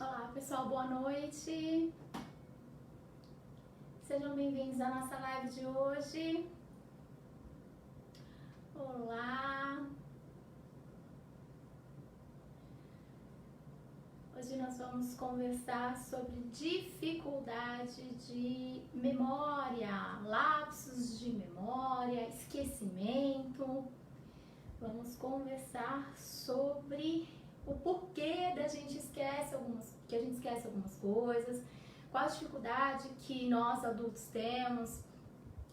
Olá pessoal, boa noite. Sejam bem-vindos à nossa live de hoje. Olá. Hoje nós vamos conversar sobre dificuldade de memória, lapsos de memória, esquecimento. Vamos conversar sobre o porquê que a gente esquece algumas coisas, qual a dificuldade que nós adultos temos,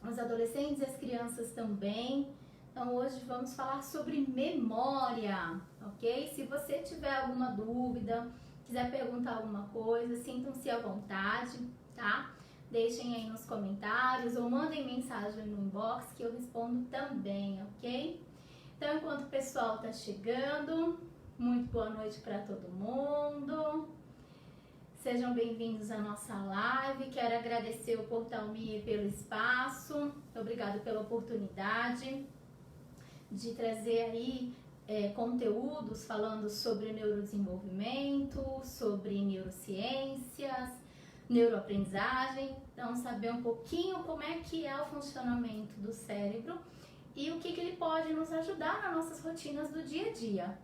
os adolescentes e as crianças também. Então hoje vamos falar sobre memória, ok? Se você tiver alguma dúvida, quiser perguntar alguma coisa, sintam-se à vontade, tá? Deixem aí nos comentários ou mandem mensagem no inbox que eu respondo também, ok? Então enquanto o pessoal tá chegando, muito boa noite para todo mundo. Sejam bem-vindos à nossa live. Quero agradecer o Portal Me pelo espaço. Obrigado pela oportunidade de trazer aí conteúdos falando sobre neurodesenvolvimento, sobre neurociências, neuroaprendizagem. Então, saber um pouquinho como é que é o funcionamento do cérebro e o que ele pode nos ajudar nas nossas rotinas do dia a dia.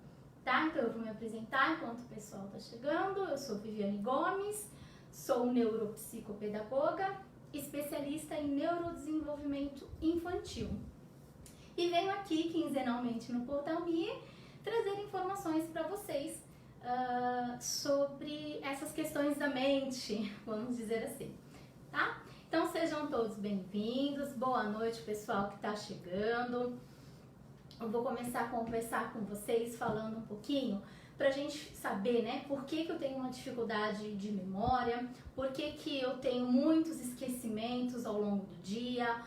Tá? Então eu vou me apresentar enquanto o pessoal está chegando. Eu sou Viviane Gomes, sou neuropsicopedagoga, especialista em neurodesenvolvimento infantil. E venho aqui quinzenalmente no Portal Me trazer informações para vocês sobre essas questões da mente, vamos dizer assim, tá? Então sejam todos bem-vindos, boa noite pessoal que está chegando. Eu vou começar a conversar com vocês falando um pouquinho pra gente saber, né, por que eu tenho uma dificuldade de memória, por que eu tenho muitos esquecimentos ao longo do dia,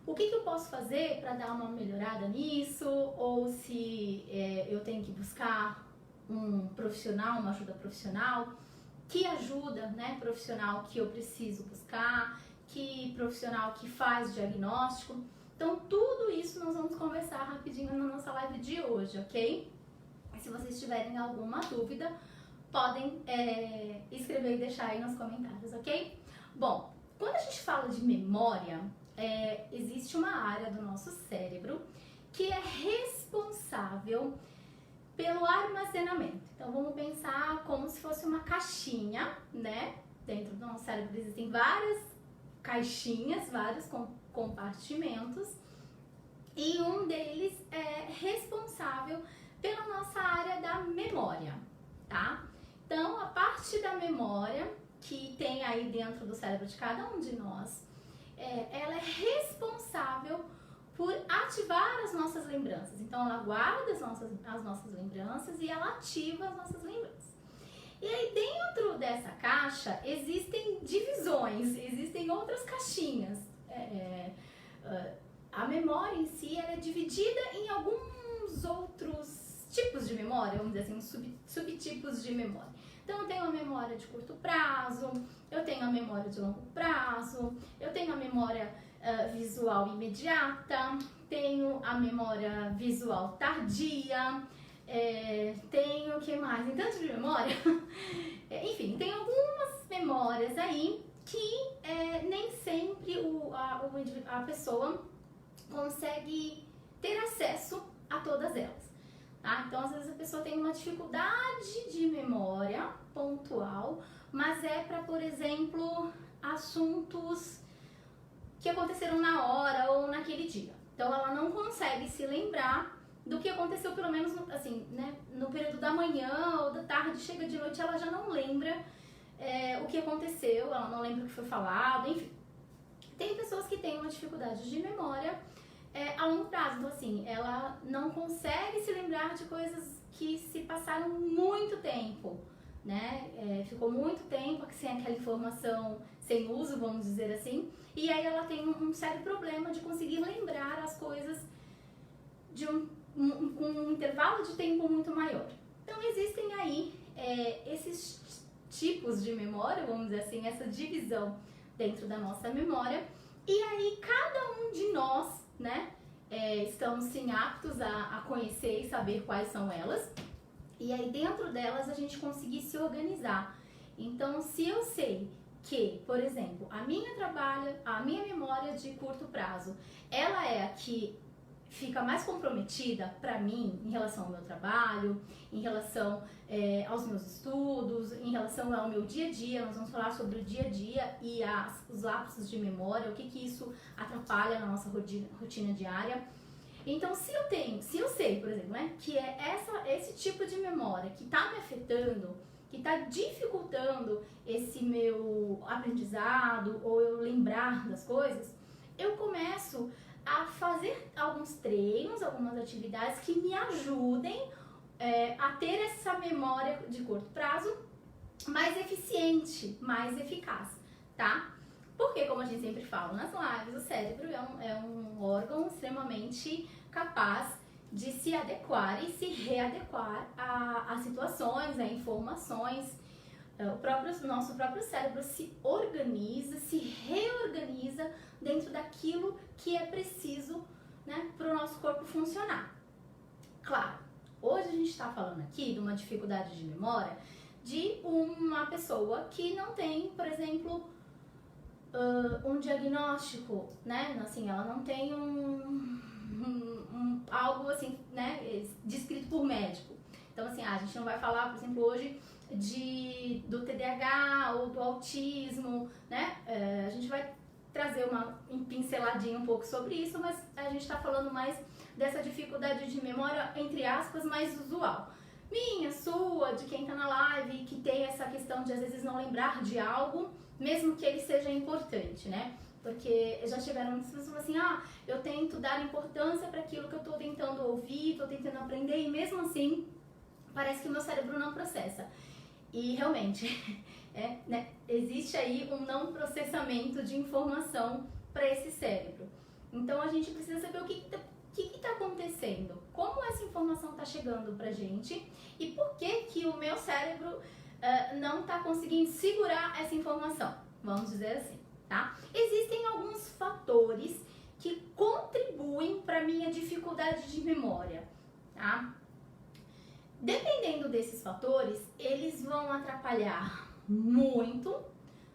o que eu posso fazer para dar uma melhorada nisso, ou se eu tenho que buscar um profissional, uma ajuda profissional, que ajuda, né, profissional que eu preciso buscar, que profissional que faz diagnóstico. Então, tudo isso nós vamos conversar rapidinho na nossa live de hoje, ok? Se vocês tiverem alguma dúvida, podem escrever e deixar aí nos comentários, ok? Bom, quando a gente fala de memória, existe uma área do nosso cérebro que é responsável pelo armazenamento. Então, vamos pensar como se fosse uma caixinha, né? Dentro do nosso cérebro existem várias caixinhas, vários compartimentos, e um deles é responsável pela nossa área da memória, tá? Então, a parte da memória que tem aí dentro do cérebro de cada um de nós, ela é responsável por ativar as nossas lembranças. Então, ela guarda as nossas lembranças e ela ativa as nossas lembranças. E aí dentro dessa caixa existem divisões, existem outras caixinhas. A memória em si ela é dividida em alguns outros tipos de memória, vamos dizer assim, subtipos de memória. Então eu tenho a memória de curto prazo, eu tenho a memória de longo prazo, eu tenho a memória visual imediata, tenho a memória visual tardia, tenho o que mais? Tem tanto de memória. Enfim, tem algumas memórias aí que nem sempre a pessoa consegue ter acesso a todas elas. Tá? Então, às vezes a pessoa tem uma dificuldade de memória pontual, mas para, por exemplo, assuntos que aconteceram na hora ou naquele dia. Então, ela não consegue se lembrar do que aconteceu, pelo menos assim, né, no período da manhã ou da tarde, chega de noite, ela já não lembra o que aconteceu, ela não lembra o que foi falado, enfim. Tem pessoas que têm uma dificuldade de memória a longo prazo, então assim, ela não consegue se lembrar de coisas que se passaram muito tempo, né, ficou muito tempo sem aquela informação, sem uso, vamos dizer assim, e aí ela tem um sério problema de conseguir lembrar as coisas de com um intervalo de tempo muito maior. Então existem aí esses tipos de memória, vamos dizer assim, essa divisão dentro da nossa memória, e aí cada um de nós, né, estamos sim aptos a conhecer e saber quais são elas, e aí dentro delas a gente conseguir se organizar Então, se eu sei que, por exemplo, a minha memória de curto prazo, ela é a que fica mais comprometida para mim em relação ao meu trabalho, em relação aos meus estudos, em relação ao meu dia a dia. Nós vamos falar sobre o dia a dia e os lapsos de memória, o que isso atrapalha na nossa rotina diária. Então, se eu sei, por exemplo, né, que é esse tipo de memória que está me afetando, que está dificultando esse meu aprendizado ou eu lembrar das coisas, eu começo a fazer alguns treinos, algumas atividades que me ajudem a ter essa memória de curto prazo mais eficiente, mais eficaz, tá? Porque, como a gente sempre fala nas lives, o cérebro é um órgão extremamente capaz de se adequar e se readequar a situações, a informações. Nosso próprio cérebro se organiza, se reorganiza dentro daquilo que é preciso, né, para o nosso corpo funcionar. Claro, hoje a gente está falando aqui de uma dificuldade de memória de uma pessoa que não tem, por exemplo, um diagnóstico, né? Assim, ela não tem algo assim, né, descrito por médico. Então, assim, a gente não vai falar, por exemplo, hoje do TDAH ou do autismo, né? A gente vai trazer uma pinceladinha um pouco sobre isso, mas a gente está falando mais dessa dificuldade de memória, entre aspas, mais usual. Minha, sua, de quem tá na live, que tem essa questão de às vezes não lembrar de algo, mesmo que ele seja importante, né? Porque já tiveram muitas pessoas assim, eu tento dar importância para aquilo que eu tô tentando ouvir, tô tentando aprender, e mesmo assim, parece que o meu cérebro não processa. E realmente, né, existe aí um não processamento de informação para esse cérebro. Então a gente precisa saber o que está acontecendo, como essa informação está chegando pra gente e por que o meu cérebro não está conseguindo segurar essa informação, vamos dizer assim, tá? Existem alguns fatores que contribuem para minha dificuldade de memória, tá? Dependendo desses fatores, eles vão atrapalhar muito,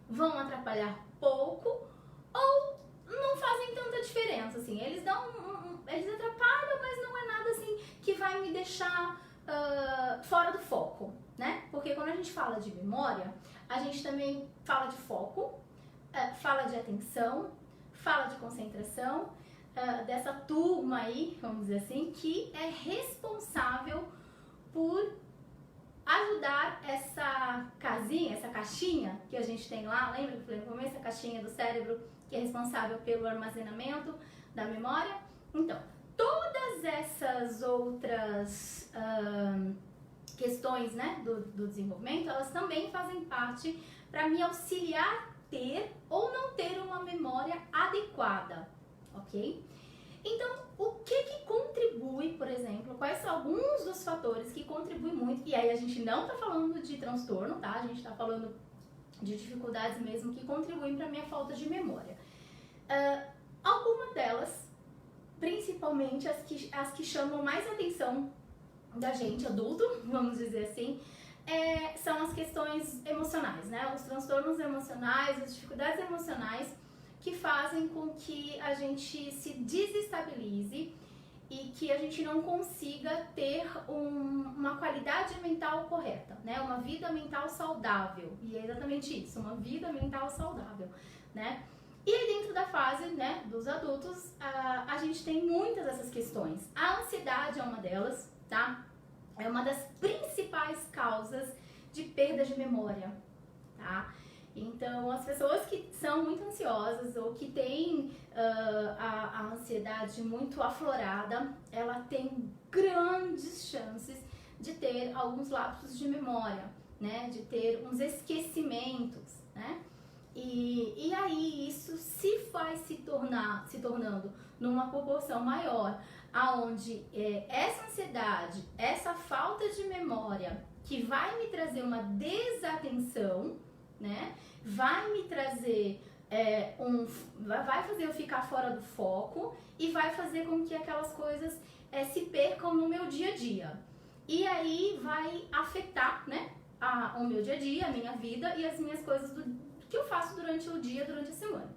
vão atrapalhar pouco ou não fazem tanta diferença, assim. Eles atrapalham, mas não é nada assim que vai me deixar fora do foco, né? Porque quando a gente fala de memória, a gente também fala de foco, fala de atenção, fala de concentração, dessa turma aí, vamos dizer assim, que é responsável por ajudar essa casinha, essa caixinha que a gente tem lá, lembra que eu falei no começo, essa caixinha do cérebro que é responsável pelo armazenamento da memória? Então, todas essas outras questões, né, do desenvolvimento, elas também fazem parte para me auxiliar ter ou não ter uma memória adequada, ok? Então, o que contribui, por exemplo, quais são alguns dos fatores que contribuem muito, e aí a gente não tá falando de transtorno, tá? A gente tá falando de dificuldades mesmo que contribuem para minha falta de memória. Algumas delas, principalmente as que chamam mais atenção da gente adulto, vamos dizer assim, são as questões emocionais, né? Os transtornos emocionais, as dificuldades emocionais que fazem com que a gente se desestabilize e que a gente não consiga ter uma qualidade mental correta, né? Uma vida mental saudável. E é exatamente isso, uma vida mental saudável, né? E aí dentro da fase, né, dos adultos, a gente tem muitas dessas questões. A ansiedade é uma delas, tá? É uma das principais causas de perda de memória, tá? Então, as pessoas que são muito ansiosas ou que têm a ansiedade muito aflorada, ela tem grandes chances de ter alguns lapsos de memória, né? De ter uns esquecimentos, né? E aí isso se vai se tornando numa proporção maior, aonde essa ansiedade, essa falta de memória que vai me trazer uma desatenção, né? Vai me trazer vai fazer eu ficar fora do foco e vai fazer com que aquelas coisas se percam no meu dia a dia. E aí vai afetar, né, o meu dia a dia, a minha vida e as minhas coisas que eu faço durante o dia, durante a semana.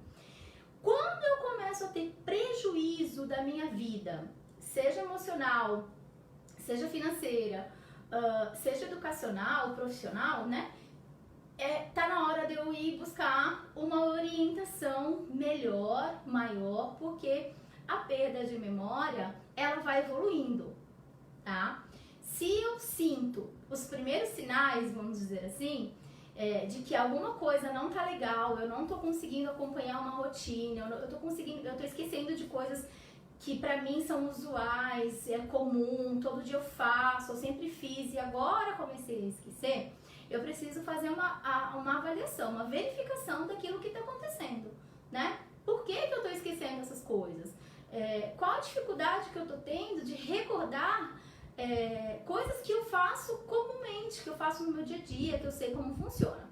Quando eu começo a ter prejuízo da minha vida, seja emocional, seja financeira, seja educacional, profissional, né? Tá na hora de eu ir buscar uma orientação melhor, maior, porque a perda de memória, ela vai evoluindo, tá? Se eu sinto os primeiros sinais, vamos dizer assim, de que alguma coisa não tá legal, eu não tô conseguindo acompanhar uma rotina, eu tô esquecendo de coisas que pra mim são usuais, é comum, todo dia eu faço, eu sempre fiz e agora comecei a esquecer, eu preciso fazer uma avaliação, uma verificação daquilo que está acontecendo, né? Por que eu estou esquecendo essas coisas? Qual a dificuldade que eu estou tendo de recordar coisas que eu faço comumente, que eu faço no meu dia a dia, que eu sei como funciona.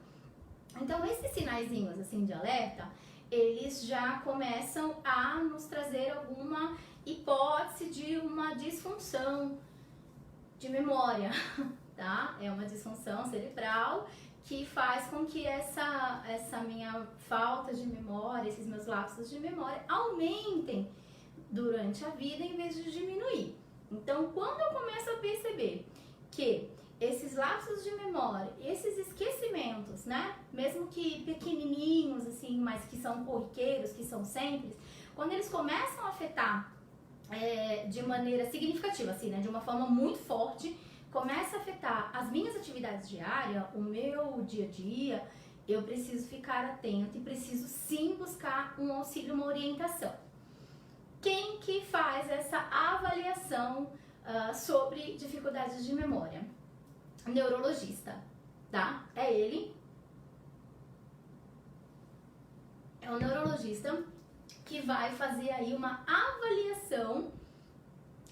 Então, esses sinaizinhos assim de alerta, eles já começam a nos trazer alguma hipótese de uma disfunção de memória, tá? É uma disfunção cerebral que faz com que essa minha falta de memória, esses meus lapsos de memória aumentem durante a vida em vez de diminuir. Então, quando eu começo a perceber que esses lapsos de memória, esses esquecimentos, né? Mesmo que pequenininhos, assim, mas que são corriqueiros, que são simples, quando eles começam a afetar de maneira significativa, assim, né? De uma forma muito forte, começa a afetar as minhas atividades diárias, o meu dia a dia, eu preciso ficar atento e preciso sim buscar um auxílio, uma orientação. Quem que faz essa avaliação sobre dificuldades de memória? Neurologista, tá? É ele. É o neurologista que vai fazer aí uma avaliação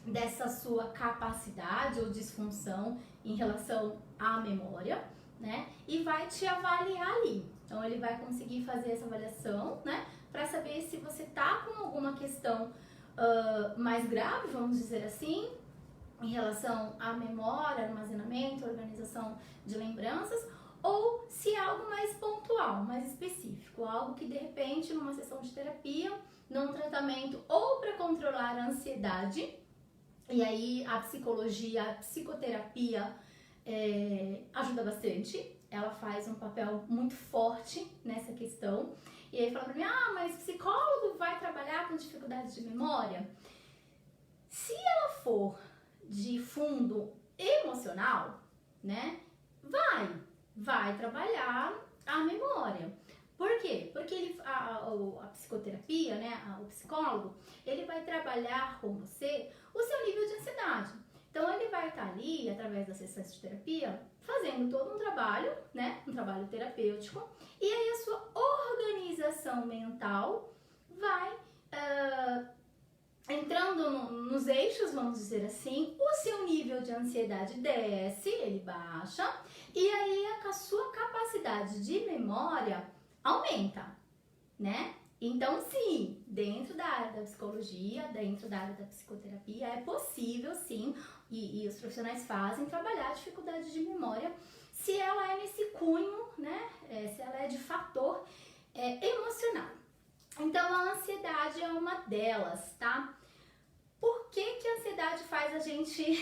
dessa sua capacidade ou disfunção em relação à memória, né? E vai te avaliar ali. Então ele vai conseguir fazer essa avaliação, né? Para saber se você tá com alguma questão mais grave, vamos dizer assim, em relação à memória, armazenamento, organização de lembranças, ou se é algo mais pontual, mais específico, algo que de repente numa sessão de terapia, num tratamento ou para controlar a ansiedade, e aí a psicologia, a psicoterapia ajuda bastante, ela faz um papel muito forte nessa questão. E aí fala pra mim, mas psicólogo vai trabalhar com dificuldades de memória? Se ela for de fundo emocional, né, vai trabalhar a memória. Por quê? Porque a psicoterapia, né, o psicólogo, ele vai trabalhar com você o seu nível de ansiedade. Então, ele vai estar ali, através das sessões de terapia, fazendo todo um trabalho, né, um trabalho terapêutico, e aí a sua organização mental vai entrando nos eixos, vamos dizer assim, o seu nível de ansiedade desce, ele baixa, e aí a sua capacidade de memória aumenta, né? Então, sim, dentro da área da psicologia, dentro da área da psicoterapia, é possível, sim, e os profissionais fazem, trabalhar a dificuldade de memória se ela é nesse cunho, né? Se ela é de fator emocional. Então, a ansiedade é uma delas, tá? Por que a ansiedade faz a gente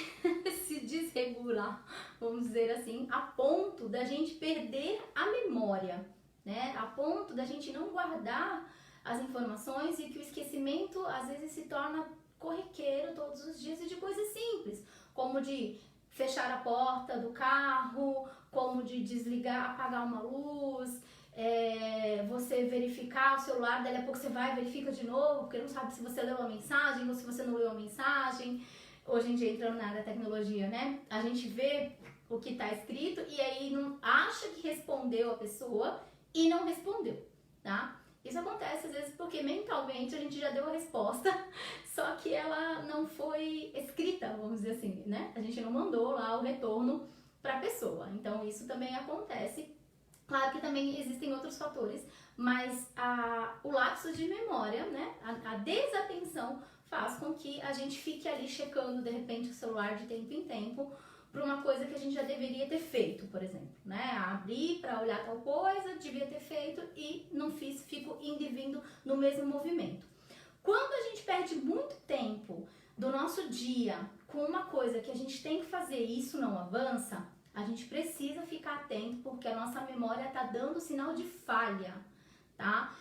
se desregular, vamos dizer assim, a ponto da gente perder a memória, né? A ponto da gente não guardar as informações e que o esquecimento às vezes se torna corriqueiro todos os dias e de coisas simples, como de fechar a porta do carro, como de desligar, apagar uma luz, você verificar o celular, daí a pouco você vai e verifica de novo, porque não sabe se você leu a mensagem ou se você não leu a mensagem. Hoje em dia, entrando na área da tecnologia, né? A gente vê o que está escrito e aí não acha que respondeu a pessoa e não respondeu, tá? Isso acontece às vezes porque mentalmente a gente já deu a resposta, só que ela não foi escrita, vamos dizer assim, né? A gente não mandou lá o retorno para a pessoa. Então isso também acontece. Claro que também existem outros fatores, mas o lapso de memória, né? A desatenção faz com que a gente fique ali checando de repente o celular de tempo em tempo para uma coisa que a gente já deveria ter feito, por exemplo, né? Abri para olhar tal coisa, devia ter feito e não fiz, fico indo e vindo no mesmo movimento. Quando a gente perde muito tempo do nosso dia com uma coisa que a gente tem que fazer e isso não avança, a gente precisa ficar atento porque a nossa memória está dando sinal de falha, tá?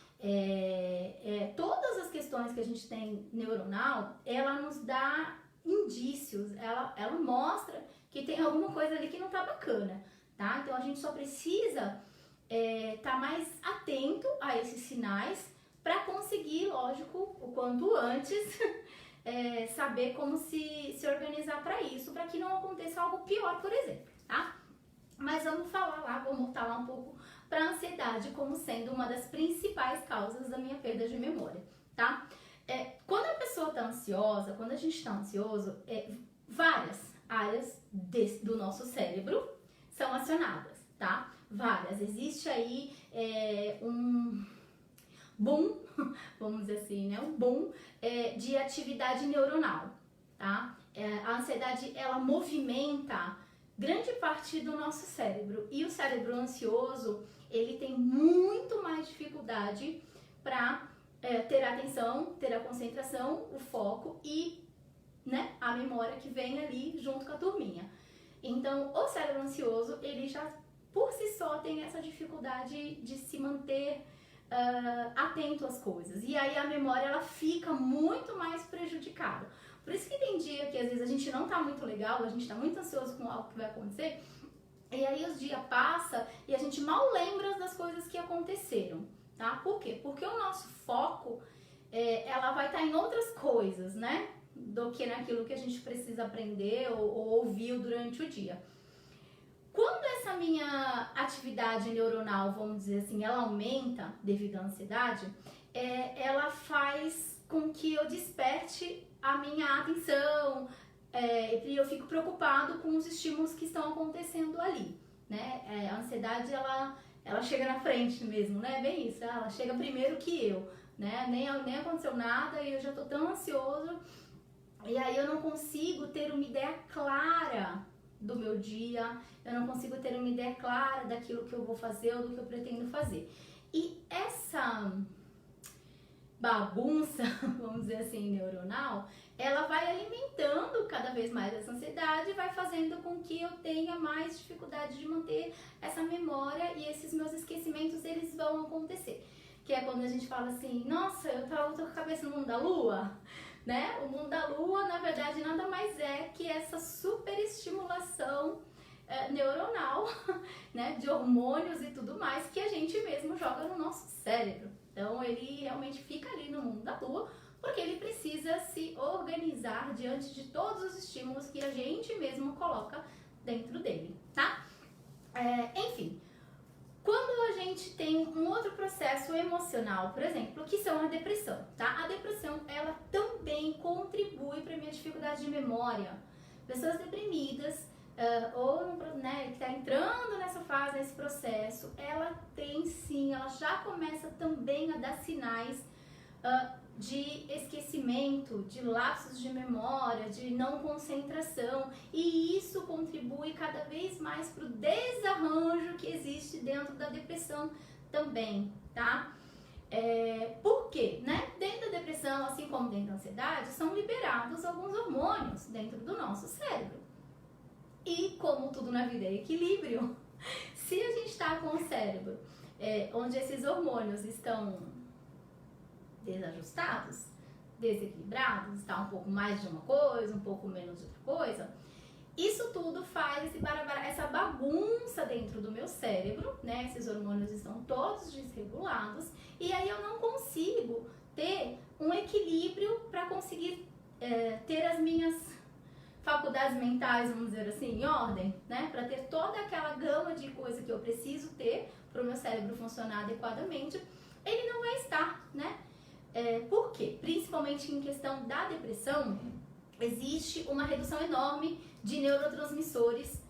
Todas as questões que a gente tem neuronal, ela nos dá indícios, ela mostra que tem alguma coisa ali que não tá bacana, tá? Então a gente só precisa tá mais atento a esses sinais para conseguir, lógico, o quanto antes saber como se organizar para isso, para que não aconteça algo pior, por exemplo, tá? Mas vamos voltar lá um pouco para a ansiedade como sendo uma das principais causas da minha perda de memória, tá? Quando a pessoa está ansiosa, quando a gente está ansioso, várias áreas do nosso cérebro são acionadas, tá? Várias. Existe aí um boom, vamos dizer assim, né? Um boom de atividade neuronal, tá? A ansiedade, ela movimenta grande parte do nosso cérebro. E o cérebro ansioso, ele tem muito mais dificuldade para ter a atenção, ter a concentração, o foco e, né, a memória que vem ali junto com a turminha. Então, o cérebro ansioso, ele já por si só tem essa dificuldade de se manter atento às coisas. E aí a memória, ela fica muito mais prejudicada. Por isso que tem dia que às vezes a gente não tá muito legal, a gente tá muito ansioso com algo que vai acontecer, e aí os dias passam e a gente mal lembra das coisas que aconteceram, tá? Por quê? Porque o nosso foco, ela vai estar em outras coisas, né? Do que naquilo que a gente precisa aprender ou ouviu durante o dia. Quando essa minha atividade neuronal, vamos dizer assim, ela aumenta devido à ansiedade, ela faz com que eu desperte a minha atenção e eu fico preocupado com os estímulos que estão acontecendo ali, né? A ansiedade, ela chega na frente mesmo, né? Bem isso, ela chega primeiro que eu, né? Nem aconteceu nada e eu já tô tão ansioso e aí eu não consigo ter uma ideia clara do meu dia, eu não consigo ter uma ideia clara daquilo que eu vou fazer ou do que eu pretendo fazer. E essa bagunça, vamos dizer assim, neuronal, ela vai alimentando cada vez mais essa ansiedade e vai fazendo com que eu tenha mais dificuldade de manter essa memória e esses meus esquecimentos, eles vão acontecer. Que é quando a gente fala assim, nossa, eu tô com a cabeça no mundo da lua, né? O mundo da lua, na verdade, nada mais é que essa superestimulação neuronal, né? De hormônios e tudo mais que a gente mesmo joga no nosso cérebro. Então, ele realmente fica ali no mundo da lua, porque ele precisa se organizar diante de todos os estímulos que a gente mesmo coloca dentro dele, tá? Enfim, quando a gente tem um outro processo emocional, por exemplo, que são a depressão, tá? A depressão, ela também contribui para a minha dificuldade de memória. Pessoas deprimidas, que está entrando nessa fase, nesse processo, ela tem sim, ela já começa também a dar sinais de esquecimento, de lapsos de memória, de não concentração, e isso contribui cada vez mais para o desarranjo que existe dentro da depressão também, tá? Por quê? Né? Dentro da depressão, assim como dentro da ansiedade, são liberados alguns hormônios dentro do nosso cérebro. E como tudo na vida é equilíbrio, se a gente está com o cérebro onde esses hormônios estão desajustados, desequilibrados, está um pouco mais de uma coisa, um pouco menos de outra coisa, isso tudo faz essa bagunça dentro do meu cérebro, né? Esses hormônios estão todos desregulados e aí eu não consigo ter um equilíbrio para conseguir ter as minhas faculdades mentais, vamos dizer assim, em ordem, né? Para ter toda aquela gama de coisa que eu preciso ter para o meu cérebro funcionar adequadamente, ele não vai estar, né? Por quê? Principalmente em questão da depressão, existe uma redução enorme de neurotransmissores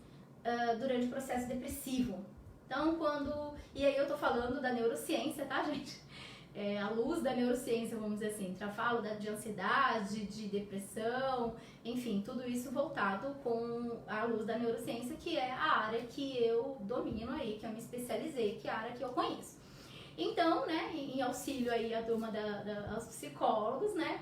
durante o processo depressivo. Então, e aí eu tô falando da neurociência, tá, gente? à luz da neurociência, vamos dizer assim. Eu falo de ansiedade, de depressão, enfim, tudo isso voltado com a luz da neurociência, que é a área que eu domino aí, que eu me especializei, que é a área que eu conheço. Então, né, em auxílio aí à turma aos psicólogos, né,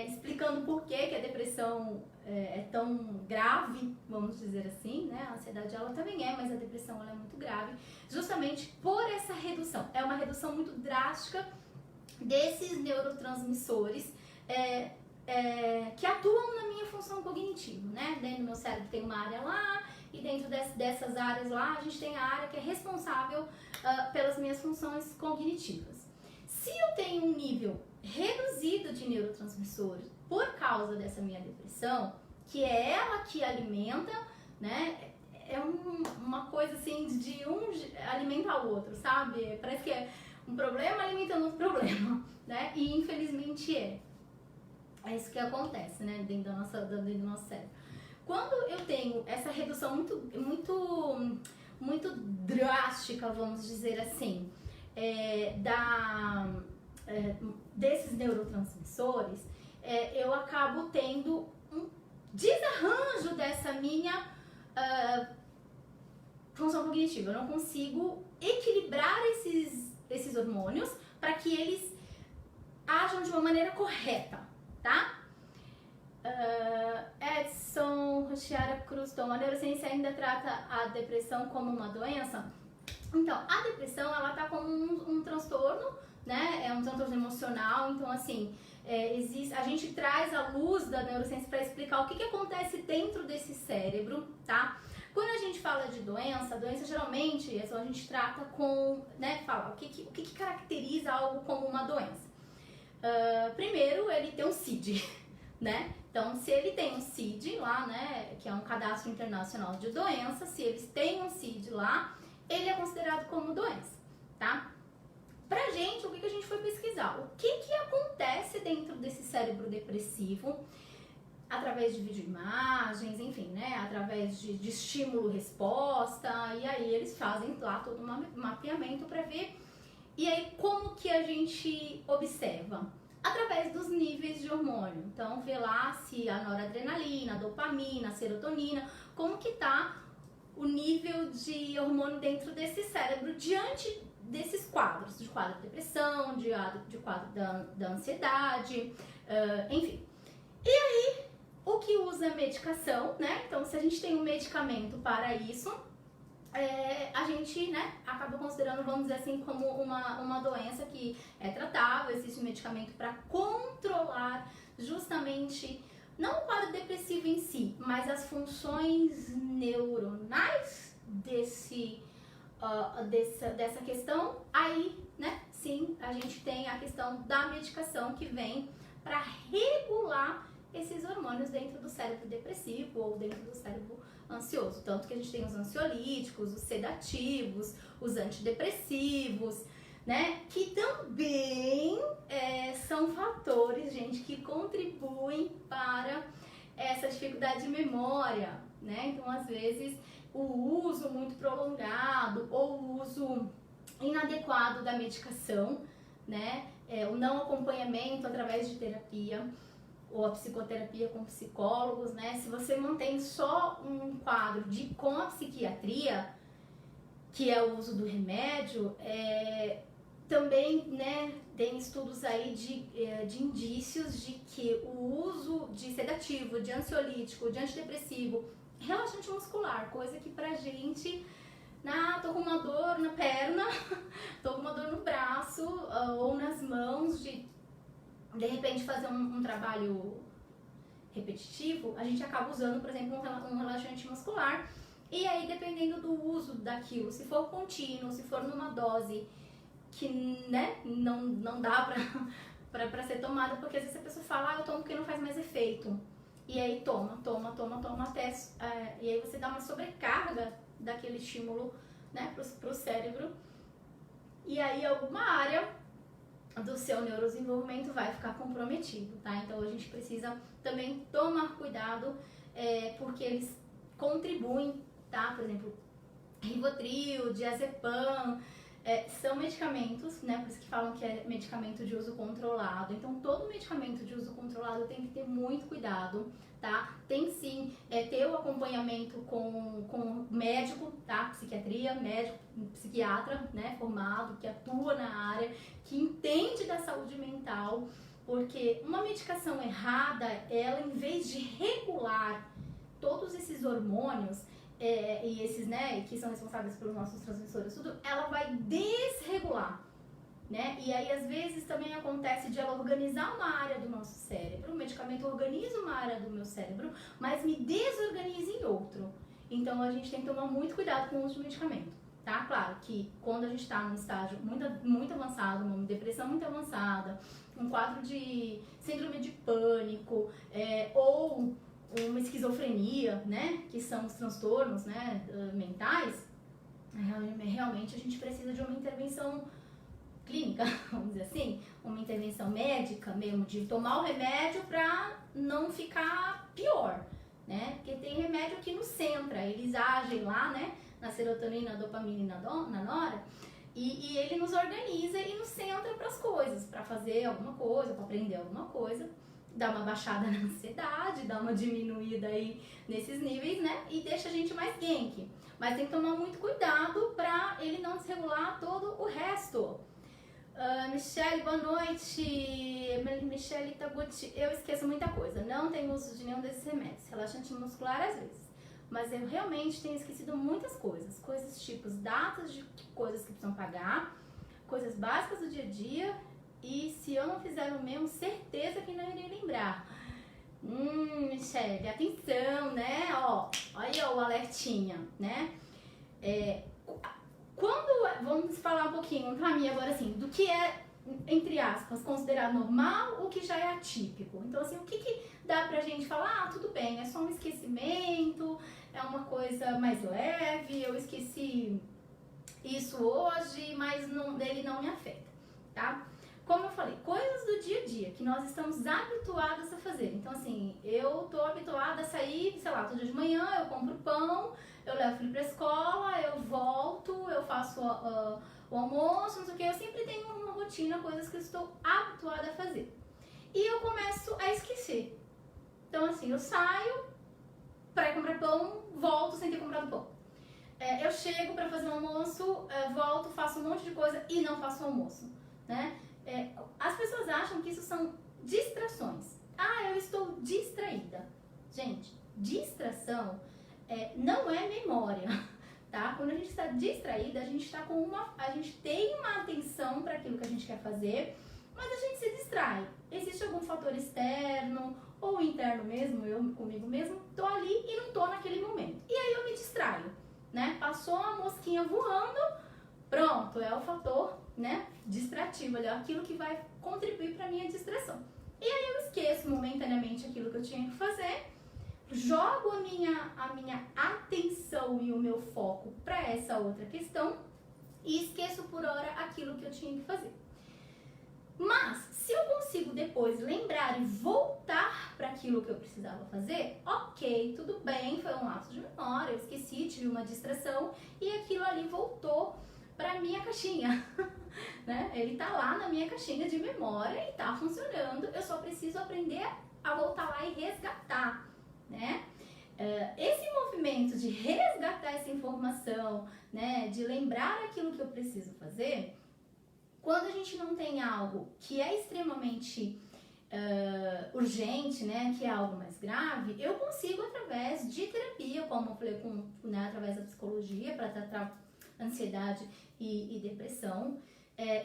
explicando por que a depressão é tão grave, vamos dizer assim, né, a ansiedade ela também é, mas a depressão ela é muito grave, justamente por essa redução. É uma redução muito drástica desses neurotransmissores que atuam na minha função cognitiva, né, dentro do meu cérebro tem uma área lá, e dentro dessas áreas lá, a gente tem a área que é responsável pelas minhas funções cognitivas. Se eu tenho um nível reduzido de neurotransmissores por causa dessa minha depressão, que é ela que alimenta, né? É uma coisa assim de um alimenta o outro, sabe? Parece que é um problema alimentando outro problema, né? E infelizmente é isso que acontece, né? Dentro do nosso cérebro. Quando eu tenho essa redução muito drástica, vamos dizer assim, desses neurotransmissores, eu acabo tendo um desarranjo dessa minha função cognitiva. Eu não consigo equilibrar esses hormônios para que eles ajam de uma maneira correta, tá? Edson Rochiara Cruston, a neurociência ainda trata a depressão como uma doença? Então, a depressão, ela tá como um transtorno, né? É um transtorno emocional, então assim, a gente traz a luz da neurociência para explicar o que acontece dentro desse cérebro, tá? Quando a gente fala de doença, geralmente a gente trata com, né, fala o que caracteriza algo como uma doença. Primeiro, ele tem um CID, né? Então, se ele tem um CID lá, né, que é um cadastro internacional de doenças, se eles têm um CID lá, ele é considerado como doença, tá? Pra gente, o que a gente foi pesquisar? O que acontece dentro desse cérebro depressivo, através de videoimagens, enfim, né, através de estímulo-resposta, e aí eles fazem lá todo um mapeamento para ver, e aí como que a gente observa? Através dos níveis de hormônio. Então, vê lá se a noradrenalina, a dopamina, a serotonina, como que tá o nível de hormônio dentro desse cérebro diante desses quadros, de quadro de depressão, de quadro da ansiedade, enfim. E aí, o que usa medicação, né? Então, se a gente tem um medicamento para isso, a gente, né, acaba considerando, vamos dizer assim, como uma doença que é tratável, existe um medicamento para controlar justamente, não o quadro depressivo em si, mas as funções neuronais dessa questão. Aí, né, sim, a gente tem a questão da medicação que vem para regular esses hormônios dentro do cérebro depressivo ou dentro do cérebro ansioso. Tanto que a gente tem os ansiolíticos, os sedativos, os antidepressivos, né? Que também são fatores, gente, que contribuem para essa dificuldade de memória, né? Então, às vezes, o uso muito prolongado ou o uso inadequado da medicação, né? O não acompanhamento através de terapia, ou a psicoterapia com psicólogos, né? Se você mantém só um quadro com a psiquiatria, que é o uso do remédio, também, né, tem estudos aí de indícios de que o uso de sedativo, de ansiolítico, de antidepressivo, relaxante muscular, coisa que pra gente, tô com uma dor na perna, tô com uma dor no braço ou nas mãos, de repente fazer um trabalho repetitivo, a gente acaba usando, por exemplo, um relaxante muscular, e aí dependendo do uso daquilo, se for contínuo, se for numa dose que, né, não dá pra ser tomada, porque às vezes a pessoa fala, eu tomo porque não faz mais efeito, e aí toma até, e aí você dá uma sobrecarga daquele estímulo, né, pro cérebro, e aí alguma área do seu neurodesenvolvimento vai ficar comprometido, tá? Então a gente precisa também tomar cuidado, porque eles contribuem, tá? Por exemplo, Rivotril, Diazepam, são medicamentos, né? Por isso que falam que é medicamento de uso controlado. Então, todo medicamento de uso controlado tem que ter muito cuidado, tá? Tem sim ter o acompanhamento com médico, tá? Psiquiatria, médico, psiquiatra, né? Formado, que atua na área, que entende da saúde mental, porque uma medicação errada, ela em vez de regular todos esses hormônios, e esses, né, que são responsáveis pelos nossos transmissores, tudo, ela vai desregular, né? E aí, às vezes, também acontece de ela organizar uma área do nosso cérebro, o medicamento organiza uma área do meu cérebro, mas me desorganiza em outro. Então, a gente tem que tomar muito cuidado com o uso de medicamento, tá? Claro que quando a gente está num estágio muito avançado, uma depressão muito avançada, um quadro de síndrome de pânico, ou uma esquizofrenia, né, que são os transtornos, né, mentais, realmente a gente precisa de uma intervenção clínica, vamos dizer assim, uma intervenção médica mesmo, de tomar o remédio para não ficar pior, né, porque tem remédio que nos centra, eles agem lá, né, na serotonina, na dopamina e na nora, e ele nos organiza e nos centra para as coisas, para fazer alguma coisa, para aprender alguma coisa, dá uma baixada na ansiedade, dá uma diminuída aí nesses níveis, né? E deixa a gente mais genk. Mas tem que tomar muito cuidado para ele não desregular todo o resto. Michelle, boa noite. Michelle Taguchi, eu esqueço muita coisa. Não tenho uso de nenhum desses remédios. Relaxante muscular às vezes. Mas eu realmente tenho esquecido muitas coisas. Coisas tipo datas de coisas que precisam pagar, coisas básicas do dia a dia. E se eu não fizer o mesmo, certeza que não irei lembrar. Michelle, atenção, né? Ó, olha o alertinha, né? Vamos falar um pouquinho pra mim agora, assim, do que é, entre aspas, considerado normal, o que já é atípico. Então, assim, o que dá pra gente falar? Tudo bem, é só um esquecimento, é uma coisa mais leve, eu esqueci isso hoje, mas ele não me afeta, tá? Como eu falei, coisas do dia a dia que nós estamos habituados a fazer. Então, assim, eu tô habituada a sair, sei lá, todo dia de manhã, eu compro pão, eu levo o filho pra escola, eu volto, eu faço o almoço, não sei o que. Eu sempre tenho uma rotina, coisas que eu estou habituada a fazer. E eu começo a esquecer. Então, assim, eu saio pra ir comprar pão, volto sem ter comprado pão. Eu chego pra fazer o almoço, volto, faço um monte de coisa e não faço o almoço, né? As pessoas acham que isso são distrações. Ah, eu estou distraída. Gente, distração não é memória, tá? Quando a gente está distraída, a gente tem uma atenção para aquilo que a gente quer fazer, mas a gente se distrai. Existe algum fator externo ou interno mesmo, eu comigo mesmo, tô ali e não tô naquele momento. E aí eu me distraio, né? Passou a mosquinha voando, pronto, é o fator, né, distrativo, é aquilo que vai contribuir para minha distração. E aí eu esqueço momentaneamente aquilo que eu tinha que fazer, jogo a minha atenção e o meu foco para essa outra questão e esqueço por hora aquilo que eu tinha que fazer. Mas se eu consigo depois lembrar e voltar para aquilo que eu precisava fazer, ok, tudo bem, foi um lapso de memória, eu esqueci, tive uma distração e aquilo ali voltou para minha caixinha, né? Ele tá lá na minha caixinha de memória e tá funcionando, eu só preciso aprender a voltar lá e resgatar, né? Esse movimento de resgatar essa informação, né, de lembrar aquilo que eu preciso fazer, quando a gente não tem algo que é extremamente urgente, né, que é algo mais grave, eu consigo através de terapia, como eu falei, através da psicologia, para tratar ansiedade e depressão.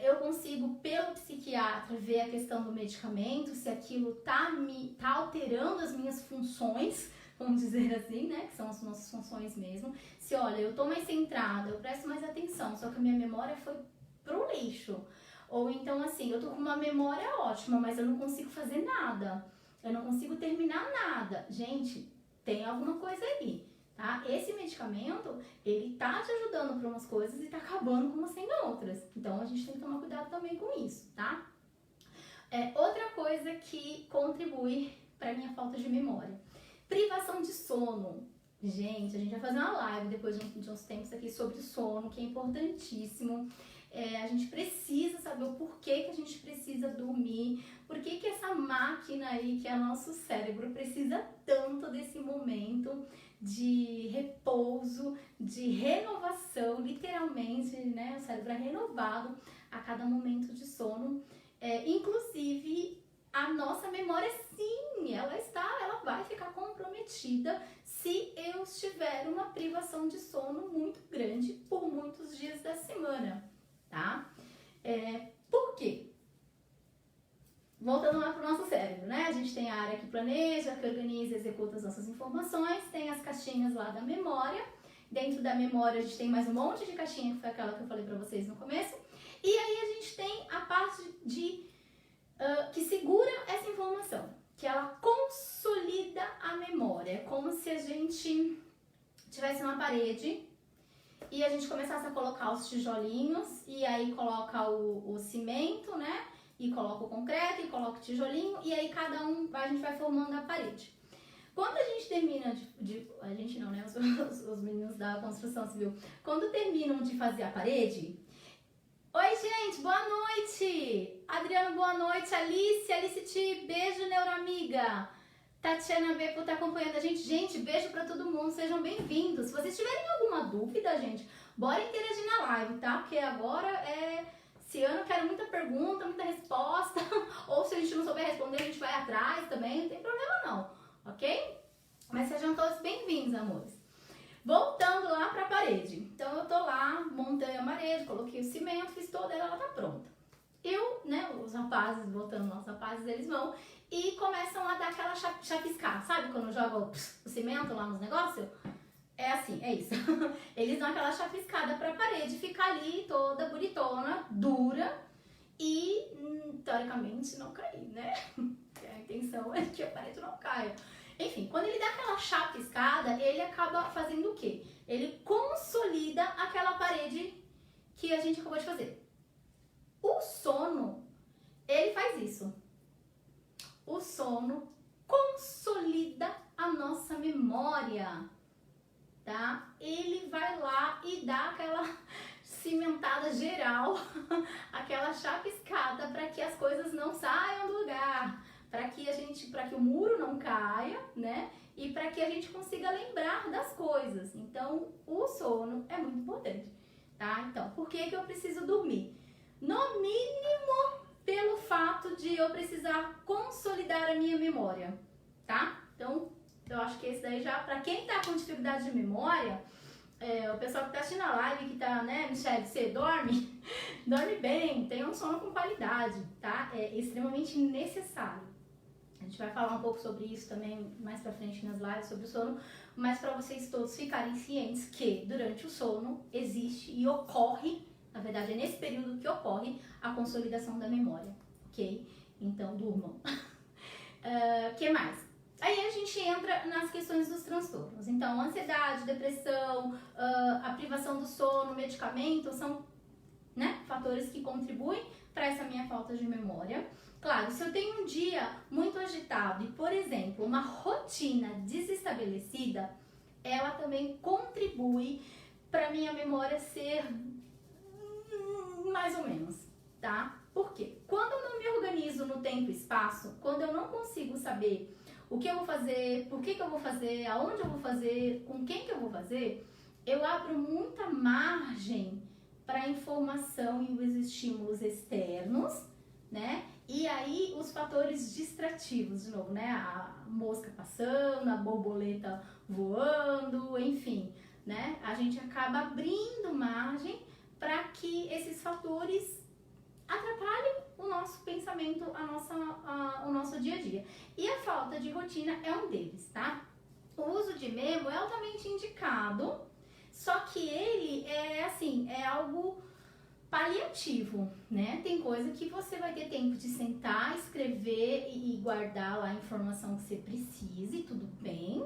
Eu consigo, pelo psiquiatra, ver a questão do medicamento, se aquilo tá alterando as minhas funções, vamos dizer assim, né, que são as nossas funções mesmo. Se, olha, eu tô mais centrada, eu presto mais atenção, só que a minha memória foi pro lixo. Ou então, assim, eu tô com uma memória ótima, mas eu não consigo fazer nada, eu não consigo terminar nada. Gente, tem alguma coisa aí, tá? Esse medicamento, ele tá te ajudando para umas coisas e tá acabando com você em outras. Então, a gente tem que tomar cuidado também com isso, tá? Outra coisa que contribui para minha falta de memória. Privação de sono. Gente, a gente vai fazer uma live depois de uns tempos aqui sobre sono, que é importantíssimo. A gente precisa saber o porquê que a gente precisa dormir, por que essa máquina aí, que é nosso cérebro, precisa tanto desse momento de repouso, de renovação, literalmente, né? O cérebro é renovado a cada momento de sono. Inclusive, a nossa memória, sim, ela vai ficar comprometida se eu tiver uma privação de sono muito grande por muitos dias da semana, tá? Por quê? Voltando lá para o nosso cérebro, né? A gente tem a área que planeja, que organiza e executa as nossas informações, tem as caixinhas lá da memória. Dentro da memória a gente tem mais um monte de caixinha, que foi aquela que eu falei para vocês no começo. E aí a gente tem a parte que segura essa informação, que ela consolida a memória. É como se a gente tivesse uma parede e a gente começasse a colocar os tijolinhos, e aí coloca o cimento, né? E coloca o concreto, e coloca o tijolinho, e aí a gente vai formando a parede. Quando a gente termina a gente não, né? Os meninos da construção civil. Quando terminam de fazer a parede... Oi, gente, boa noite! Adriano, boa noite. Alice Ti, beijo, neuroamiga. Tatiana B por estar acompanhando a gente. Gente, beijo pra todo mundo, sejam bem-vindos. Se vocês tiverem alguma dúvida, gente, bora interagir na live, tá? Porque agora esse ano eu quero muita pergunta, muita resposta. Ou se a gente não souber responder, a gente vai atrás também, não tem problema não, ok? Mas sejam todos bem-vindos, amores. Voltando lá para a parede. Então eu tô lá, montei a parede, coloquei o cimento, fiz toda ela tá pronta. Os rapazes, voltando aos rapazes, eles vão e começam a dar aquela chapiscada. Sabe quando joga o cimento lá nos negócios? É assim, é isso. Eles dão aquela chapiscada para a parede ficar ali toda bonitona, dura e, teoricamente, não cair, né? A intenção é que a parede não caia. Enfim, quando ele dá aquela chapiscada, ele acaba fazendo o quê? Ele consolida aquela parede que a gente acabou de fazer. O sono, ele faz isso. O sono consolida a nossa memória, tá? Ele vai lá e dá aquela cimentada geral, aquela chapiscada para que as coisas não saiam do lugar. Para que o muro não caia, né? E para que a gente consiga lembrar das coisas. Então, o sono é muito importante, tá? Então, por que eu preciso dormir? No mínimo, pelo fato de eu precisar consolidar a minha memória, tá? Então, eu acho que esse daí já, para quem tá com dificuldade de memória, o pessoal que tá assistindo a live, que tá, né, Michelle, você dorme? Dorme bem, tenha um sono com qualidade, tá? É extremamente necessário. A gente vai falar um pouco sobre isso também mais pra frente nas lives, sobre o sono, mas para vocês todos ficarem cientes que durante o sono existe e ocorre, na verdade é nesse período que ocorre a consolidação da memória, ok? Então durmam. Que mais? Aí a gente entra nas questões dos transtornos. Então, ansiedade, depressão, a privação do sono, medicamento, são, né, fatores que contribuem para essa minha falta de memória. Claro, se eu tenho um dia muito agitado e, por exemplo, uma rotina desestabelecida, ela também contribui para minha memória ser mais ou menos, tá? Por quê? Quando eu não me organizo no tempo e espaço, quando eu não consigo saber o que eu vou fazer, por que eu vou fazer, aonde eu vou fazer, com quem que eu vou fazer, eu abro muita margem para a informação e os estímulos externos, né? E aí os fatores distrativos, de novo, né? A mosca passando, a borboleta voando, enfim, né? A gente acaba abrindo margem para que esses fatores atrapalhem o nosso pensamento, o nosso dia a dia. E a falta de rotina é um deles, tá? O uso de memo é altamente indicado, só que ele é algo paliativo, né? Tem coisa que você vai ter tempo de sentar, escrever e guardar lá a informação que você precise, tudo bem,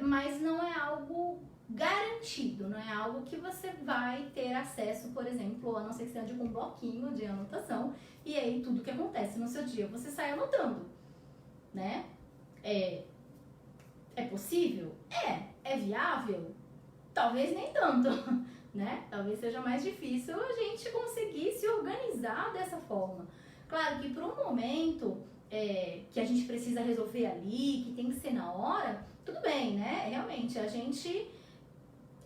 mas não é algo garantido, não é algo que você vai ter acesso, por exemplo, a não ser que você ande com um bloquinho de anotação e aí tudo que acontece no seu dia você sai anotando, né? É possível? É viável? Talvez nem tanto, né? Talvez seja mais difícil a gente conseguir se organizar dessa forma. Claro que para um momento que a gente precisa resolver ali, que tem que ser na hora, tudo bem, né? Realmente, a gente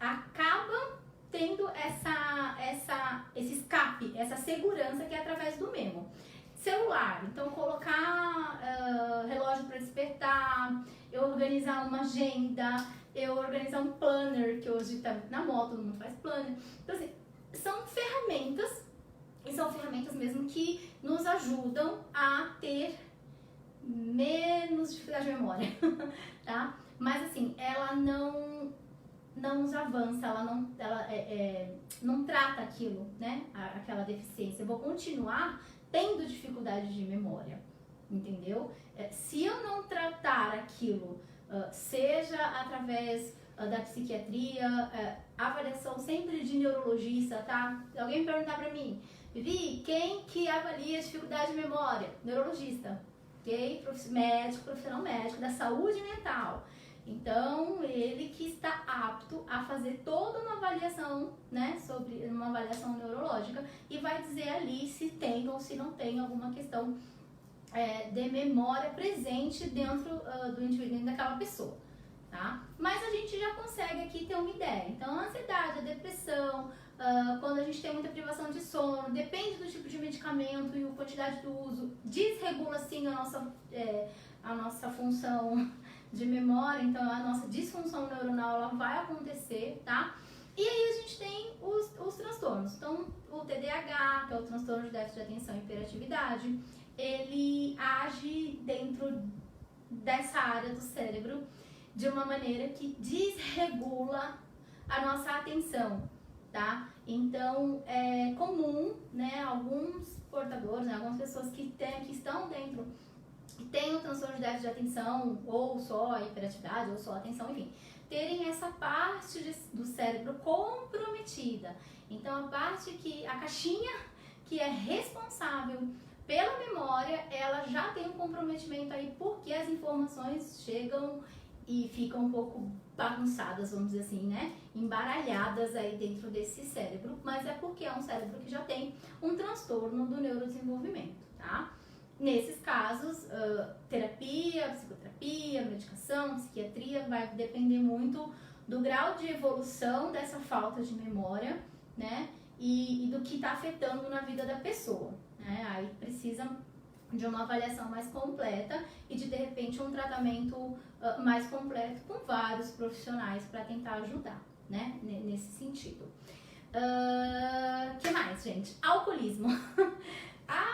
acaba tendo esse escape, essa segurança que é através do memo. Celular, então colocar relógio para despertar, eu organizar uma agenda, eu organizar um planner, que hoje tá na moda, todo mundo faz planner. Então, assim, são ferramentas, e são ferramentas mesmo que nos ajudam a ter menos dificuldade de memória, tá? Mas assim, ela não nos avança, ela não trata aquilo, né? Aquela deficiência. Eu vou continuar tendo dificuldade de memória, entendeu? Se eu não tratar aquilo, seja através da psiquiatria, avaliação sempre de neurologista, tá? Se alguém perguntar pra mim, Vivi, quem que avalia a dificuldade de memória? Neurologista, ok? Profissional médico da saúde mental. Então, ele que está apto a fazer toda uma avaliação, né, sobre uma avaliação neurológica e vai dizer ali se tem ou se não tem alguma questão de memória presente dentro do indivíduo, dentro daquela pessoa, tá? Mas a gente já consegue aqui ter uma ideia. Então, a ansiedade, a depressão, quando a gente tem muita privação de sono, depende do tipo de medicamento e a quantidade do uso, desregula sim a nossa função de memória, então a nossa disfunção neuronal ela vai acontecer, tá? E aí a gente tem os transtornos. Então, o TDAH, que é o transtorno de déficit de atenção e hiperatividade, ele age dentro dessa área do cérebro de uma maneira que desregula a nossa atenção, tá? Então, é comum, né, alguns portadores, né, algumas pessoas que estão dentro, que têm o transtorno de déficit de atenção, ou só a hiperatividade, ou só a atenção, enfim, terem essa parte do cérebro comprometida. Então, a caixinha que é responsável pela memória, ela já tem um comprometimento aí, porque as informações chegam e ficam um pouco bagunçadas, vamos dizer assim, né? Embaralhadas aí dentro desse cérebro, mas é porque é um cérebro que já tem um transtorno do neurodesenvolvimento, tá? Nesses casos, terapia, psicoterapia, medicação, psiquiatria, vai depender muito do grau de evolução dessa falta de memória, né? E do que está afetando na vida da pessoa, né? Aí precisa de uma avaliação mais completa e de repente um tratamento mais completo com vários profissionais para tentar ajudar, né? Nesse sentido. Que mais, gente? Alcoolismo.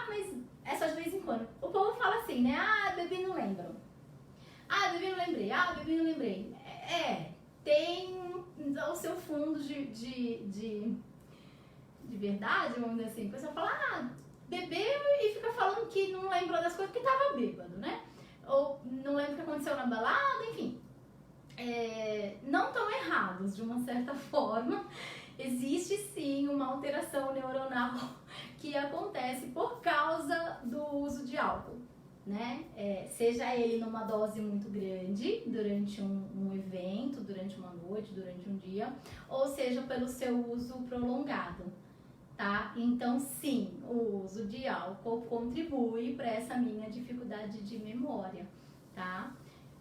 Mas é só de vez em quando. O povo fala assim, né? Bebi, não lembro. Bebi, não lembrei. Bebi, não lembrei. Tem o seu fundo de verdade, vamos dizer assim. A pessoa fala, bebeu e fica falando que não lembrou das coisas porque tava bêbado, né? Ou não lembra o que aconteceu na balada, enfim. Não tão errados, de uma certa forma. Existe sim uma alteração neuronal que acontece por causa do uso de álcool, né? Seja ele numa dose muito grande, durante um evento, durante uma noite, durante um dia, ou seja pelo seu uso prolongado, tá? Então, sim, o uso de álcool contribui para essa minha dificuldade de memória, tá?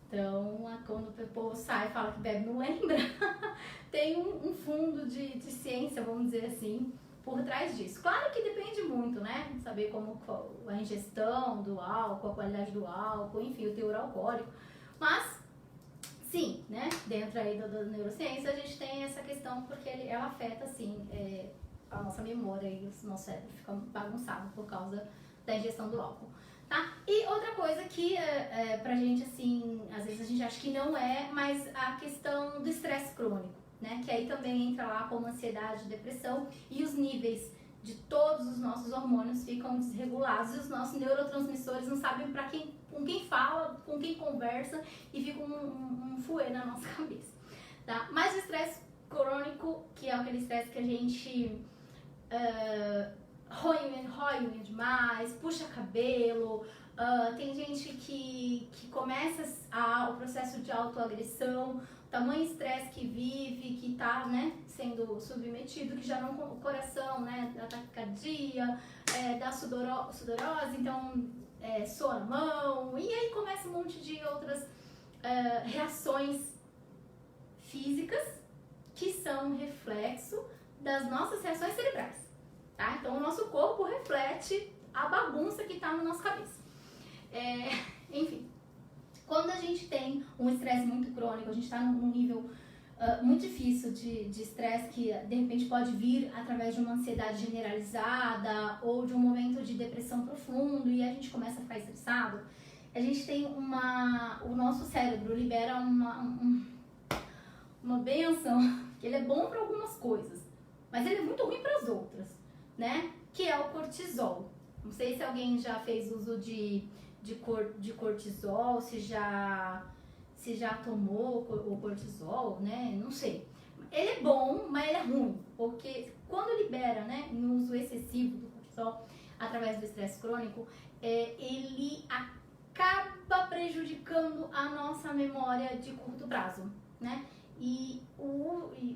Então, quando o povo sai e fala que bebe não lembra, tem um fundo de ciência, vamos dizer assim, por trás disso. Claro que depende muito, né? Saber como a ingestão do álcool, a qualidade do álcool, enfim, o teor alcoólico. Mas, sim, né? Dentro aí da neurociência, a gente tem essa questão porque ela afeta, assim, a nossa memória e o nosso cérebro fica bagunçado por causa da ingestão do álcool. Tá? E outra coisa que pra gente, assim, às vezes a gente acha que não mas a questão do estresse crônico, né? Que aí também entra lá como ansiedade, depressão e os níveis de todos os nossos hormônios ficam desregulados e os nossos neurotransmissores não sabem com quem fala, com quem conversa e fica um fuê na nossa cabeça, tá? Mas o estresse crônico, que é aquele estresse que a gente rói unha demais, puxa cabelo, Tem gente que começa o processo de autoagressão, o tamanho estresse que vive, que está, né, sendo submetido, que já não, o coração, né, da taquicardia, da sudorose, então soa a mão, e aí começa um monte de outras reações físicas que são reflexo das nossas reações cerebrais, tá? Então o nosso corpo reflete a bagunça que está na nossa cabeça. Enfim, quando a gente tem um estresse muito crônico, a gente está num nível muito difícil de estresse que de repente pode vir através de uma ansiedade generalizada ou de um momento de depressão profundo e a gente começa a ficar estressado, a gente tem o nosso cérebro libera uma benção, que ele é bom para algumas coisas, mas ele é muito ruim para as outras, né? Que é o cortisol. Não sei se alguém já fez uso de cortisol, se já tomou o cortisol, né? Não sei. Ele é bom, mas ele é ruim, porque quando libera, né, em uso excessivo do cortisol, através do estresse crônico, ele acaba prejudicando a nossa memória de curto prazo, né? E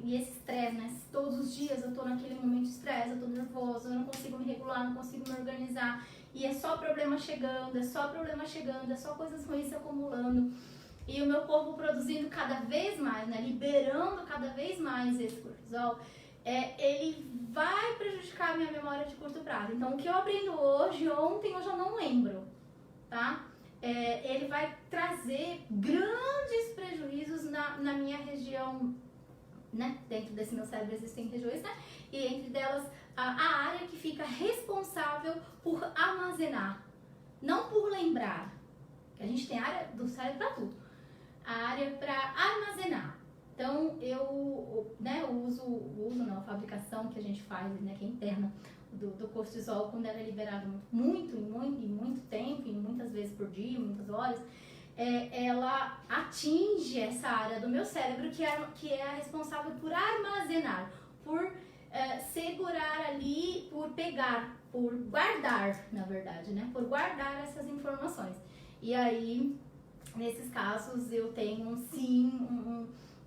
esse estresse, né? Todos os dias eu tô naquele momento de estresse, eu tô nervosa, eu não consigo me regular, não consigo me organizar. E é só problema chegando, é só coisas ruins se acumulando. E o meu corpo produzindo cada vez mais, né? Liberando cada vez mais esse cortisol, ele vai prejudicar a minha memória de curto prazo. Então, o que eu aprendo hoje, ontem eu já não lembro, tá? Ele vai trazer grandes prejuízos na minha região, né? Dentro desse meu cérebro existem regiões, né? E entre delas a área que fica responsável por armazenar, não por lembrar. Que a gente tem área do cérebro para tudo. A área para armazenar. Então a fabricação que a gente faz, né? Que é interna do cortisol, quando ela é liberada muito tempo, e muitas vezes por dia, muitas horas, ela atinge essa área do meu cérebro que é a responsável por armazenar, por segurar ali, por pegar, por guardar, na verdade, né? Por guardar essas informações. E aí, nesses casos, eu tenho sim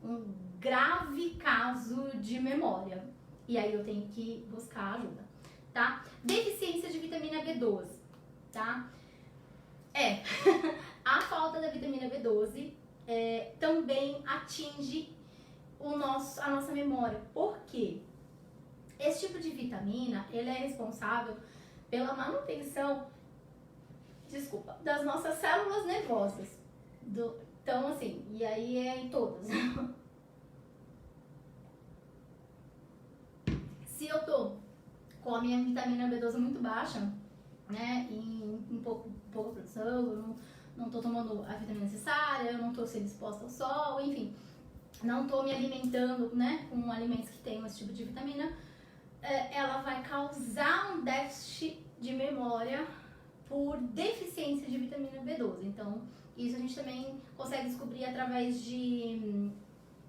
um grave caso de memória. E aí eu tenho que buscar ajuda. Tá? Deficiência de vitamina B12, tá? A falta da vitamina B12 também atinge a nossa memória. Por quê? Esse tipo de vitamina, ele é responsável pela manutenção, das nossas células nervosas. Então, assim, e aí em todas. Se eu tô com a minha vitamina B12 muito baixa, né, em pouca produção, eu não tô tomando a vitamina necessária, eu não tô sendo exposta ao sol, enfim, não tô me alimentando, né, com alimentos que tenham esse tipo de vitamina, ela vai causar um déficit de memória por deficiência de vitamina B12. Então, isso a gente também consegue descobrir através de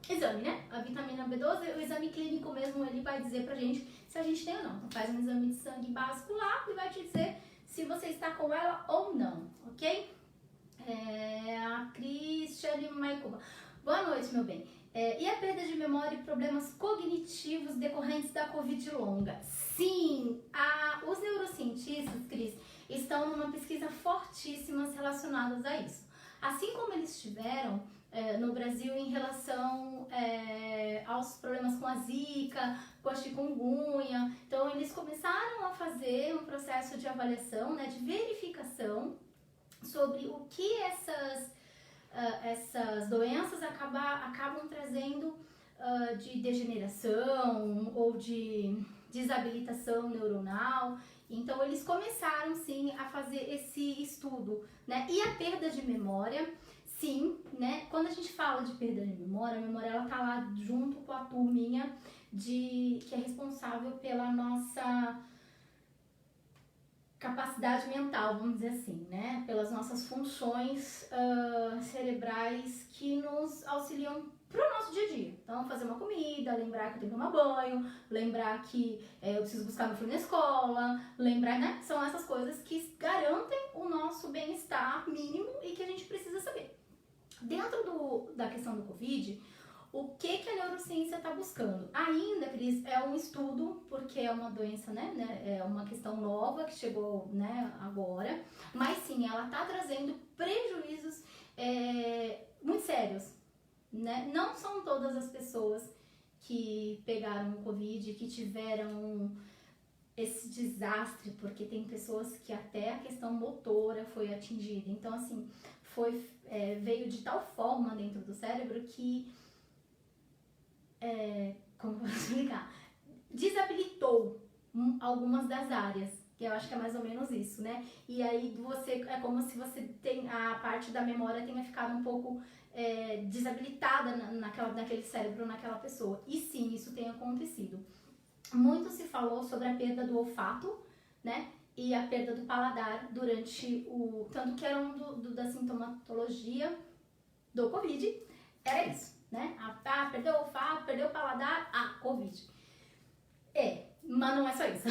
exame, né? A vitamina B12, o exame clínico mesmo, ele vai dizer pra gente se a gente tem ou não. Então faz um exame de sangue básico lá e vai te dizer se você está com ela ou não, ok? A Cristiane Maicuba. Boa noite, meu bem. E a perda de memória e problemas cognitivos decorrentes da Covid longa? Sim, os neurocientistas, Cris, estão numa pesquisa fortíssima relacionadas a isso. Assim como eles tiveram no Brasil em relação aos problemas com a Zika, com a chikungunya. Então, eles começaram a fazer um processo de avaliação, né, de verificação sobre o que essas doenças acabam trazendo de degeneração ou de desabilitação neuronal. Então, eles começaram, sim, a fazer esse estudo, né? E a perda de memória, sim, né? Quando a gente fala de perda de memória, a memória ela tá lá junto com a turminha que é responsável pela nossa capacidade mental, vamos dizer assim, né? Pelas nossas funções cerebrais que nos auxiliam para o nosso dia a dia. Então, fazer uma comida, lembrar que eu tenho que tomar banho, lembrar que eu preciso buscar meu filho na escola, lembrar, né? São essas coisas que garantem o nosso bem-estar mínimo e que a gente precisa saber. Dentro da questão do Covid, o que a neurociência está buscando? Ainda, Cris, é um estudo, porque é uma doença, né? É uma questão nova que chegou, né, agora. Mas sim, ela está trazendo prejuízos muito sérios, né? Não são todas as pessoas que pegaram o Covid, que tiveram esse desastre, porque tem pessoas que até a questão motora foi atingida. Então, assim, veio de tal forma dentro do cérebro que como eu posso explicar? Desabilitou algumas das áreas, que eu acho que é mais ou menos isso, né? E aí é como se a parte da memória tenha ficado um pouco desabilitada naquele cérebro, naquela pessoa. E sim, isso tem acontecido. Muito se falou sobre a perda do olfato, né? E a perda do paladar durante tanto que era da sintomatologia do Covid, era isso. Né? Perdeu o olfato, perdeu o paladar, Covid. Mas não é só isso.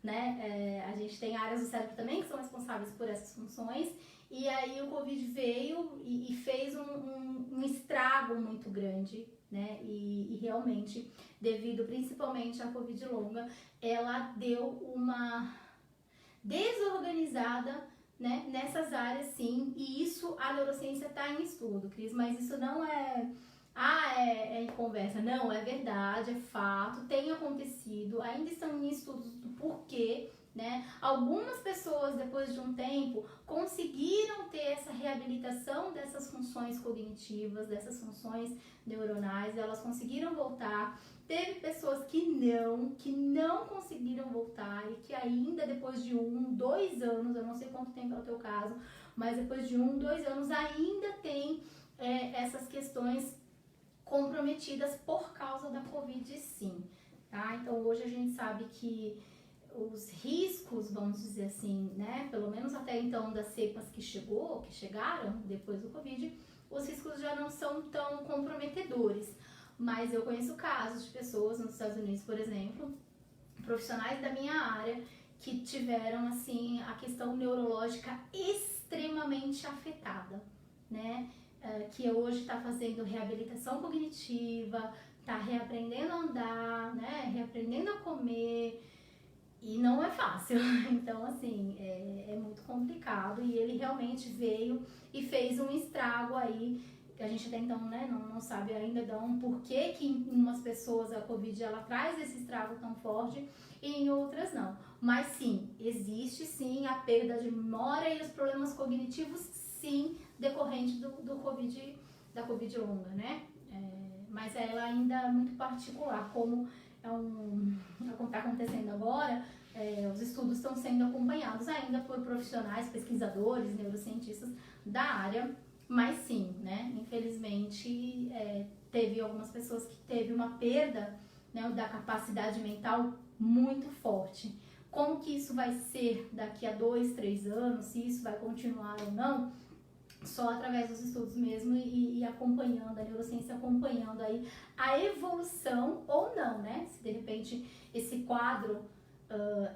Né? A gente tem áreas do cérebro também que são responsáveis por essas funções, e aí o Covid veio e fez um estrago muito grande, né? E realmente, devido principalmente à Covid longa, ela deu uma desorganizada, né, nessas áreas, sim, e isso a neurociência está em estudo, Cris, mas isso não é em conversa, não, é verdade, é fato, tem acontecido, ainda estão em estudos do porquê, né? Algumas pessoas, depois de um tempo, conseguiram ter essa reabilitação dessas funções cognitivas, dessas funções neuronais, elas conseguiram voltar. Teve pessoas que não conseguiram voltar e que ainda depois de 1, 2 anos, eu não sei quanto tempo é o teu caso, mas depois de 1, 2 anos ainda tem essas questões comprometidas por causa da Covid, sim, tá? Então hoje a gente sabe que os riscos, vamos dizer assim, né, pelo menos até então das cepas que chegaram depois do Covid, os riscos já não são tão comprometedores. Mas eu conheço casos de pessoas nos Estados Unidos, por exemplo, profissionais da minha área, que tiveram, assim, a questão neurológica extremamente afetada, né? Que hoje está fazendo reabilitação cognitiva, está reaprendendo a andar, né? Reaprendendo a comer, e não é fácil. Então, assim, é muito complicado, e ele realmente veio e fez um estrago aí, que a gente até então, né, não sabe ainda porquê que em umas pessoas a Covid ela traz esse estrago tão forte e em outras não. Mas sim, existe sim a perda de memória e os problemas cognitivos, sim, decorrente do Covid, da Covid longa, né? Mas ela ainda é muito particular, como está acontecendo agora. Os estudos estão sendo acompanhados ainda por profissionais, pesquisadores, neurocientistas da área, mas sim, né, infelizmente teve algumas pessoas que teve uma perda, né, da capacidade mental muito forte. Como que isso vai ser daqui a 2, 3 anos, se isso vai continuar ou não, só através dos estudos mesmo e acompanhando, a neurociência acompanhando aí a evolução ou não, né? Se de repente esse quadro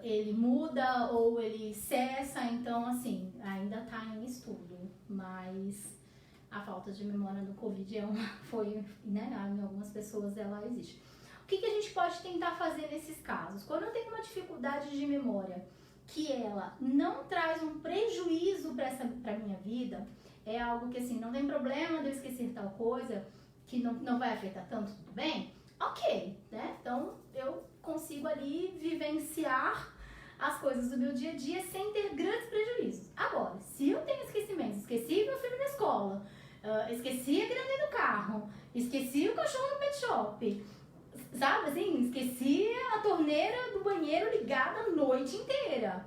ele muda ou ele cessa, então assim, ainda está em estudo, mas a falta de memória do Covid foi inegável, em algumas pessoas ela existe. O que a gente pode tentar fazer nesses casos? Quando eu tenho uma dificuldade de memória que ela não traz um prejuízo para a minha vida, é algo que assim, não tem problema de eu esquecer tal coisa, que não vai afetar tanto, tudo bem? Ok, né? Então eu consigo ali vivenciar as coisas do meu dia a dia sem ter grandes prejuízos. Agora, se eu tenho esquecimento, esqueci meu filho na escola, esqueci a criança do carro, esqueci o cachorro no pet shop, sabe assim, esqueci a torneira do banheiro ligada a noite inteira.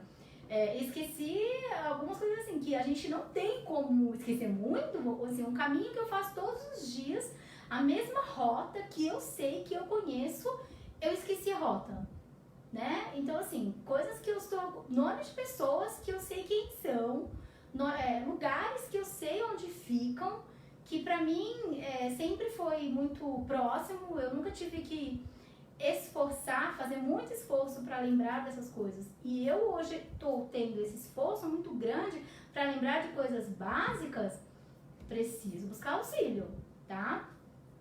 Esqueci algumas coisas assim, que a gente não tem como esquecer muito, assim, um caminho que eu faço todos os dias, a mesma rota que eu sei, que eu conheço, eu esqueci a rota. né? Então, assim, coisas que eu estou... Nome de pessoas que eu sei quem são, lugares que eu sei onde ficam, que pra mim sempre foi muito próximo, eu nunca tive que fazer muito esforço para lembrar dessas coisas. E eu hoje estou tendo esse esforço muito grande para lembrar de coisas básicas, preciso buscar auxílio, tá?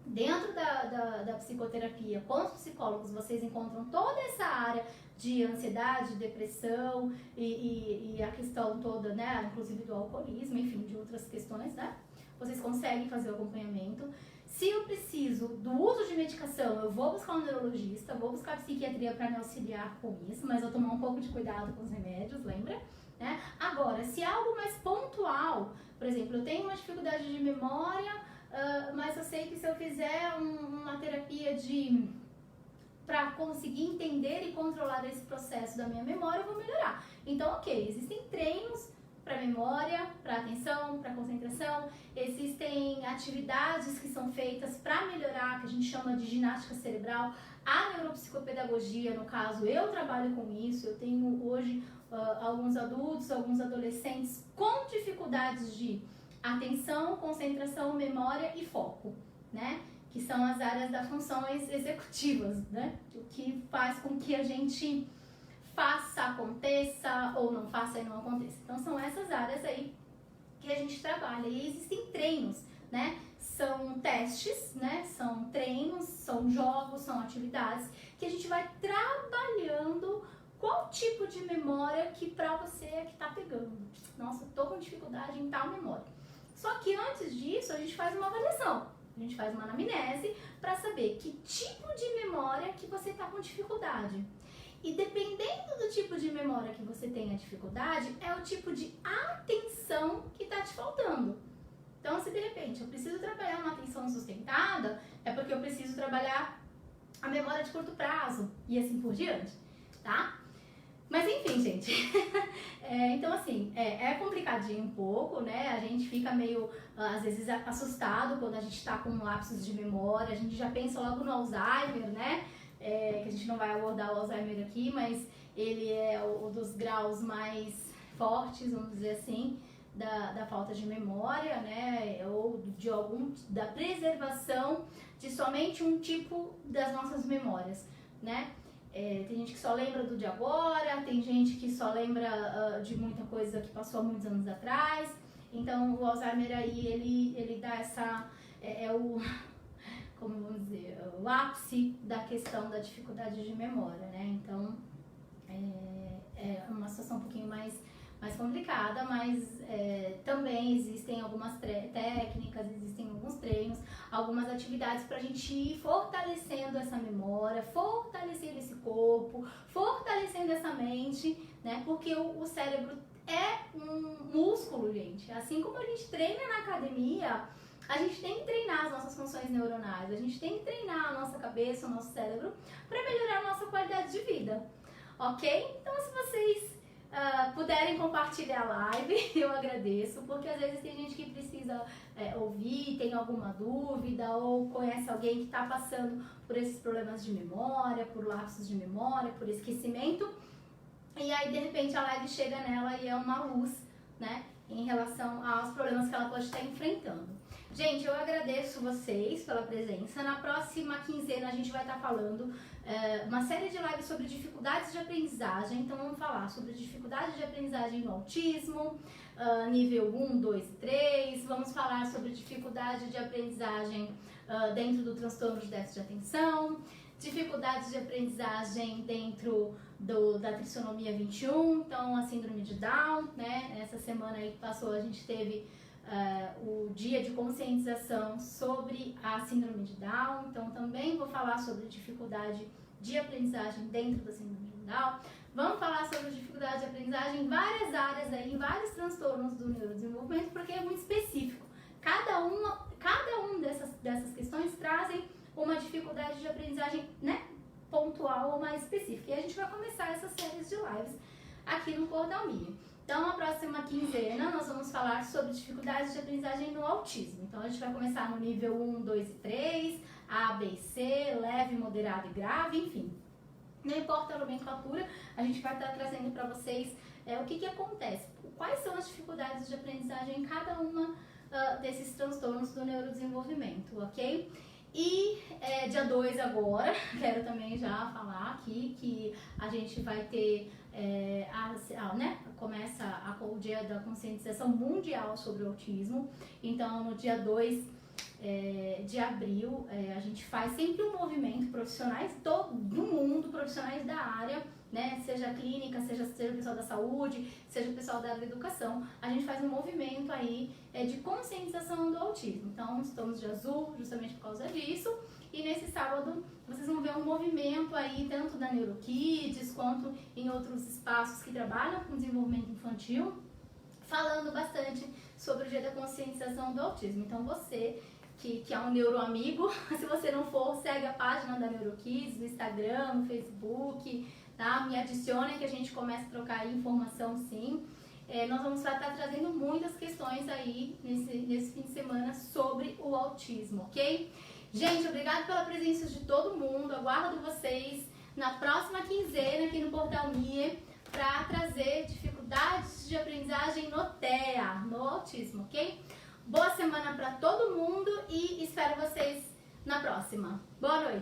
Dentro da psicoterapia, com os psicólogos, vocês encontram toda essa área de ansiedade, depressão e a questão toda, né, inclusive do alcoolismo, enfim, de outras questões, né? Vocês conseguem fazer o acompanhamento. Se eu preciso do uso de medicação, eu vou buscar um neurologista, vou buscar a psiquiatria para me auxiliar com isso, mas eu tomar um pouco de cuidado com os remédios, lembra? Né? Agora, se é algo mais pontual, por exemplo, eu tenho uma dificuldade de memória, mas eu sei que se eu fizer uma terapia para conseguir entender e controlar esse processo da minha memória, eu vou melhorar. Então, ok, existem treinos para memória, para atenção, para concentração, existem atividades que são feitas para melhorar, que a gente chama de ginástica cerebral, a neuropsicopedagogia, no caso, eu trabalho com isso, eu tenho hoje alguns adultos, alguns adolescentes com dificuldades de atenção, concentração, memória e foco, né? Que são as áreas das funções executivas, né? O que faz com que a gente faça, aconteça, ou não faça e não aconteça. Então, são essas áreas aí que a gente trabalha. E existem treinos, né? São testes, né? São treinos, são jogos, são atividades que a gente vai trabalhando qual tipo de memória que pra você é que tá pegando. Nossa, eu tô com dificuldade em tal memória. Só que antes disso, a gente faz uma avaliação. A gente faz uma anamnese para saber que tipo de memória que você tá com dificuldade. E dependendo do tipo de memória que você tem a dificuldade, é o tipo de atenção que está te faltando. Então, se de repente eu preciso trabalhar uma atenção sustentada, é porque eu preciso trabalhar a memória de curto prazo e assim por diante, tá? Mas enfim, gente, então assim, é complicadinho um pouco, né? A gente fica meio, às vezes, assustado quando a gente tá com lapsos de memória, a gente já pensa logo no Alzheimer, né? Que a gente não vai abordar o Alzheimer aqui, mas ele é um dos graus mais fortes, vamos dizer assim, da falta de memória, né? Ou da preservação de somente um tipo das nossas memórias, né? Tem gente que só lembra do de agora, tem gente que só lembra de muita coisa que passou há muitos anos atrás. Então, o Alzheimer aí, ele dá essa... como vamos dizer, o ápice da questão da dificuldade de memória, né? Então, é uma situação um pouquinho mais complicada, mas também existem algumas técnicas, existem alguns treinos, algumas atividades para a gente ir fortalecendo essa memória, fortalecendo esse corpo, fortalecendo essa mente, né? Porque o cérebro é um músculo, gente. Assim como a gente treina na academia, a gente tem que treinar as nossas funções neuronais, a gente tem que treinar a nossa cabeça, o nosso cérebro, para melhorar a nossa qualidade de vida, ok? Então, se vocês puderem compartilhar a live, eu agradeço, porque às vezes tem gente que precisa ouvir, tem alguma dúvida, ou conhece alguém que está passando por esses problemas de memória, por lapsos de memória, por esquecimento, e aí de repente a live chega nela e é uma luz, né, em relação aos problemas que ela pode estar enfrentando. Gente, eu agradeço vocês pela presença. Na próxima quinzena a gente vai estar falando uma série de lives sobre dificuldades de aprendizagem. Então vamos falar sobre dificuldades de aprendizagem no autismo, nível 1, 2 e 3. Vamos falar sobre dificuldade de aprendizagem dentro do transtorno de déficit de atenção, dificuldades de aprendizagem dentro da trissomia 21, então a síndrome de Down, né? Essa semana aí que passou a gente teve o dia de conscientização sobre a síndrome de Down, então também vou falar sobre dificuldade de aprendizagem dentro da síndrome de Down. Vamos falar sobre dificuldade de aprendizagem em várias áreas aí, em vários transtornos do neurodesenvolvimento, porque é muito específico. Cada um dessas questões trazem uma dificuldade de aprendizagem, né, pontual ou mais específica. E a gente vai começar essas séries de lives aqui no Cordalmia. Então, na próxima quinzena, nós vamos falar sobre dificuldades de aprendizagem no autismo. Então, a gente vai começar no nível 1, 2 e 3, A, B e C, leve, moderado e grave, enfim. Não importa a nomenclatura, a gente vai estar trazendo para vocês o que acontece, quais são as dificuldades de aprendizagem em cada uma desses transtornos do neurodesenvolvimento, ok? E dia 2 agora, quero também já falar aqui que a gente vai ter, começa o dia da conscientização mundial sobre o autismo. Então, no dia 2 de abril, a gente faz sempre um movimento, profissionais do mundo, profissionais da área, né? Seja clínica, seja o pessoal da saúde, seja o pessoal da educação, a gente faz um movimento aí de conscientização do autismo. Então, estamos de azul justamente por causa disso. E nesse sábado, vocês vão ver um movimento aí, tanto da NeuroKids, quanto em outros espaços que trabalham com desenvolvimento infantil, falando bastante sobre o dia da conscientização do autismo. Então, você que é um neuroamigo, se você não for, segue a página da NeuroKids no Instagram, no Facebook, tá? Me adicione que a gente começa a trocar aí informação, sim. Nós vamos estar trazendo muitas questões aí nesse fim de semana sobre o autismo, ok? Gente, obrigada pela presença de todo mundo. Aguardo vocês na próxima quinzena aqui no Portal MIE para trazer dificuldades de aprendizagem no TEA, no autismo, ok? Boa semana para todo mundo e espero vocês na próxima. Boa noite!